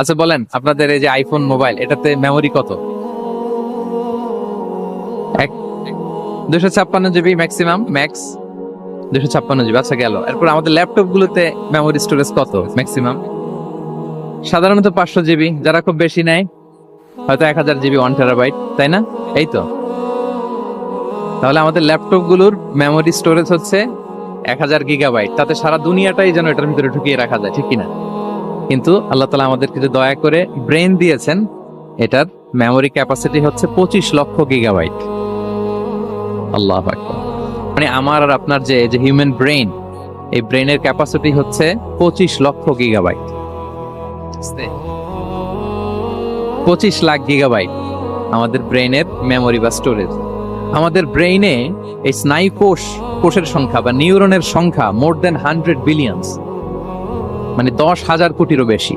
আচ্ছা বলেন, আপনাদের এই যে আইফোন মোবাইল, এটাতে মেমোরি কত? 256 জিবি ম্যাক্সিমাম, ম্যাক্স 256 জিবি। আচ্ছা গেল। এরপর আমাদের ল্যাপটপ গুলোতে মেমোরি স্টোরেজ কত ম্যাক্সিমাম? সাধারণত 500 জিবি, যারা খুব বেশি নেয় হয়তো 1000 জিবি, 1 টেরাবাইট, তাই না? এই তো। তাহলে আমাদের ল্যাপটপ গুলোর মেমোরি স্টোরেজ হচ্ছে 1000 গিগাবাইট। তাতে সারা দুনিয়াটাই যেন এটার ভিতরে ঢুকিয়ে রাখা যায়, ঠিক কিনা? কিন্তু আল্লাহ তালা আমাদেরকে যে দয়া করে ব্রেন দিয়েছেন, এটার মেমোরি ক্যাপাসিটি হচ্ছে 25 লক্ষ গিগাবাইট। আল্লাহ আকবার। মানে আমার আর আপনার যে যে হিউম্যান ব্রেন, এই ব্রেনের ক্যাপাসিটি হচ্ছে 25 লক্ষ গিগাবাইট। 25 লাখ গিগাবাইট আমাদের ব্রেনের মেমোরি বা স্টোরেজ। আমাদের ব্রেইনে এই স্নায়ু কোষের সংখ্যা বা নিউরনের সংখ্যা মোর দেন 100 বিলিয়নস, মানে 10,000 কোটিরও বেশি।